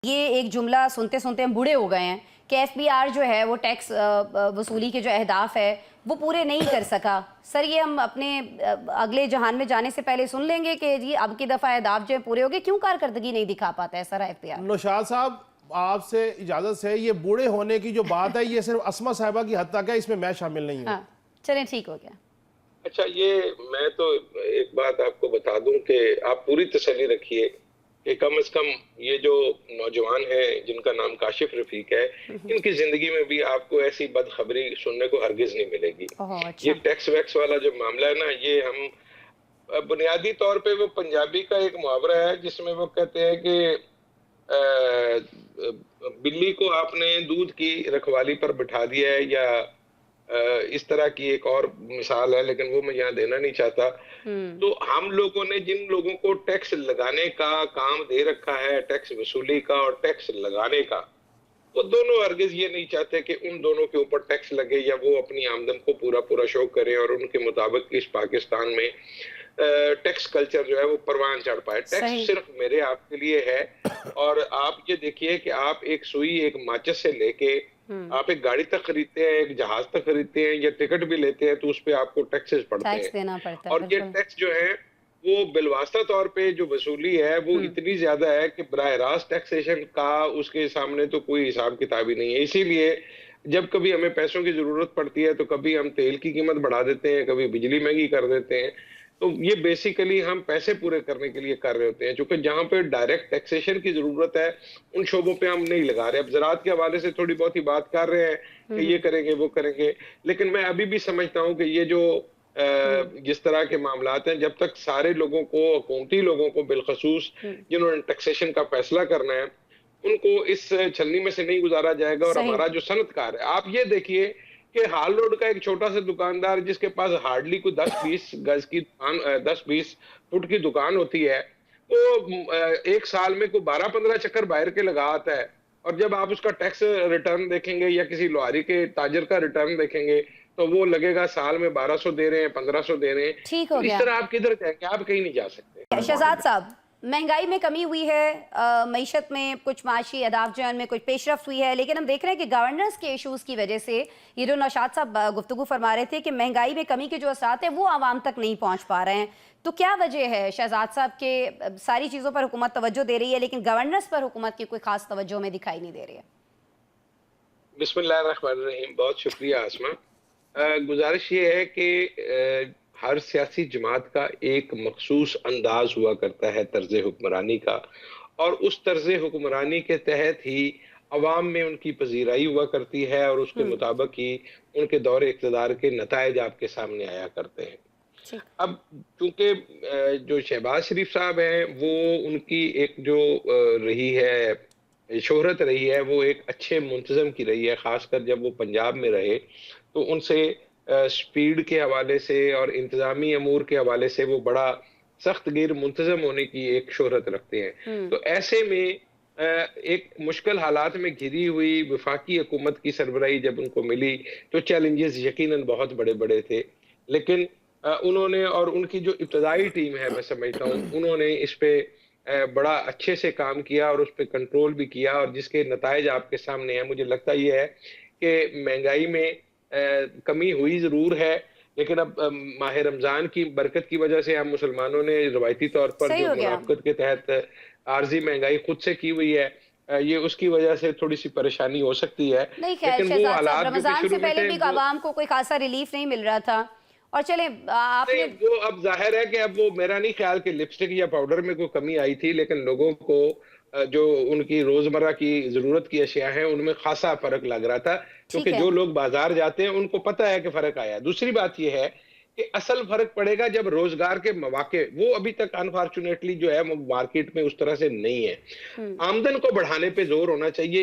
ये एक जुमला सुनते सुनते हम बूढ़े हो गए हैं कि एफबीआर जो है वो टैक्स वसूली के जो अहदाफ है वो पूरे नहीं कर सका। सर ये हम अपने अगले जहान में जाने से पहले सुन लेंगे कि जी अब की दफ़ा अहदाफ जो है पूरे हो गए, क्यों कारकर्दगी नहीं दिखा पाता है सर एफबीआर? नौशाद साहब, आपसे इजाजत से, ये बूढ़े होने की जो बात है ये सिर्फ अस्मा साहिबा की हद तक है, इसमें मैं शामिल नहीं हूँ। हाँ चलें, ठीक हो गया। अच्छा, ये मैं तो एक बात आपको बता दूं कि आप पूरी तसल्ली रखिए कि कम से कम ये जो नौजवान हैं जिनका नाम काशिफ रफीक है, इनकी जिंदगी में भी आपको ऐसी बदखबरी सुनने को हरगिज नहीं मिलेगी। ओह ये अच्छा। टैक्स वैक्स वाला जो मामला है ना, ये हम बुनियादी तौर पे वो पंजाबी का एक मुहावरा है जिसमें वो कहते हैं कि बिल्ली को आपने दूध की रखवाली पर बिठा दिया है, या इस तरह की एक और मिसाल है, लेकिन वो मैं यहाँ देना नहीं चाहता। हम्म। तो हम लोगों ने जिन लोगों को टैक्स लगाने का काम दे रखा है, टैक्स वसूली का और टैक्स लगाने का, वो दोनों हरगिज ये नहीं चाहते कि उन दोनों के ऊपर टैक्स लगे या वो अपनी आमदन को पूरा पूरा शो करें और उनके मुताबिक इस पाकिस्तान में टैक्स कल्चर जो है वो परवान चढ़ पाए। टैक्स सही। सिर्फ मेरे आपके लिए है। और आप ये देखिए कि आप एक सुई, एक माचिस से लेके आप एक गाड़ी तक खरीदते हैं, एक जहाज तक खरीदते हैं या टिकट भी लेते हैं, तो उस पे आपको टैक्सेस पड़ते टैक्स हैं। देना पड़ता है, और ये बिल्कुल। टैक्स जो है वो बिलवास्ता तौर पे जो वसूली है वो इतनी ज्यादा है कि बराह रास्त टैक्सेशन का उसके सामने तो कोई हिसाब किताब ही नहीं है। इसीलिए जब कभी हमें पैसों की जरूरत पड़ती है तो कभी हम तेल की कीमत बढ़ा देते हैं, कभी बिजली महंगी कर देते हैं। तो ये बेसिकली हम पैसे पूरे करने के लिए कर रहे होते हैं, क्योंकि जहां पे डायरेक्ट टैक्सेशन की जरूरत है उन शोबों पे हम नहीं लगा रहे। अब ज़राअत के हवाले से थोड़ी बहुत ही बात कर रहे हैं कि ये करेंगे वो करेंगे, लेकिन मैं अभी भी समझता हूं कि ये जो जिस तरह के मामलात हैं, जब तक सारे लोगों को, अकाउंटी लोगों को बिलखसूस जिन्होंने टैक्सेशन का फैसला करना है, उनको इस छलनी में से नहीं गुजारा जाएगा। और सही। हमारा जो सनतकार है, आप ये देखिए कि हाल रोड का एक छोटा सा दुकानदार जिसके पास हार्डली कोई 10-20 गज की दुकान, 10-20 फुट की दुकान होती है, तो एक साल में कोई 12-15 चक्कर बाहर के लगा आता है। और जब आप उसका टैक्स रिटर्न देखेंगे या किसी लोहारी के ताजर का रिटर्न देखेंगे, तो वो लगेगा साल में 1200 दे रहे हैं, 1500 दे रहे हैं। ठीक तो हो इस गया। तरह आप किधर जाएंगे? आप कहीं नहीं जा सकते। शहजाद साहब, महंगाई में कमी हुई है, मईशत में कुछ माशी अहदाफ जो है उनमें कुछ पेशरफ्त हुई है, लेकिन हम देख रहे हैं कि गवर्नेंस के इशूज़ की वजह से, ये जो नौशाद साहब गुफ्तगू फरमा रहे थे कि महंगाई में कमी के जो असरात हैं वो आवाम तक नहीं पहुंच पा रहे हैं, तो क्या वजह है शहजाद साहब के? सारी चीज़ों पर हुकूमत तवज्जो दे रही है लेकिन गवर्नेंस पर हुकूमत की कोई खास तवज्जो हमें दिखाई नहीं दे रही है। बिस्मिल्लाहिर्रहमानिर्रहीम। बहुत शुक्रिया आसमा। गुजारिश ये है कि हर सियासी जमात का एक मखसूस अंदाज हुआ करता है तर्ज हुक्मरानी का, और उस तर्ज हुक्मरानी के तहत ही अवाम में उनकी पजीराई हुआ करती है और उसके मुताबिक ही उनके दौरे इक़्तिदार के नताइज आपके सामने आया करते हैं। ठीक। अब चूंकि जो शहबाज शरीफ साहब हैं, वो उनकी एक जो रही है शोहरत रही है, वो एक अच्छे मुंतज़म की रही है, खासकर जब वो पंजाब में रहे, तो उनसे स्पीड के हवाले से और इंतज़ामी अमूर के हवाले से वो बड़ा सख्त गिर मुंतज़म होने की एक शोहरत रखते हैं। तो ऐसे में एक मुश्किल हालात में घिरी हुई वफाकी हुकूमत की सरबराही जब उनको मिली, तो चैलेंजेस यकीनन बहुत बड़े बड़े थे। लेकिन उन्होंने, और उनकी जो इब्तदाई टीम है, मैं समझता हूँ उन्होंने इस पे बड़ा अच्छे से काम किया और उस पे कंट्रोल भी किया, और जिसके नताइज आपके सामने हैं। मुझे लगता ये है कि महंगाई में कमी हुई ज़रूर है, लेकिन अब माह रमज़ान की बरकत की वजह से हम मुसलमानों ने रवायती तौर पर सही जो हो गया। मुनाफ़क़त के तहत आर्ज़ी महंगाई खुद से की हुई है, ये उसकी वजह से थोड़ी-सी परेशानी हो सकती है। नहीं खैर लेकिन वो शहजाद साहब, हालात जो कि रमज़ान से शुरू में पहले थे भी वो आवाम को कोई खासा रिलीफ नहीं मिल रहा था। और चले नहीं, आपने वो अब ज़ाहिर है कि अब वो, मेरा नहीं ख्याल कि लिपस्टिक या पाउडर में कोई कमी आई थी, लेकिन लोगों को जो उनकी रोज़मर्रा की ज़रूरत की अशिया हैं, उनमें ख़ासा फ़र्क लग रहा था, ठीक क्योंकि है। जो लोग बाज़ार जाते हैं, उनको पता है कि फ़र्क आया है। दूसरी बात ये है कि असल फ़र्क पड़ेगा जब रोज़गार के मौके, वो अभी तक अनफॉर्चुनेटली जो है वो मार्केट में उस तरह से नहीं है। हम्म। आमदन को बढ़ाने पे ज़ोर होना चाहिए।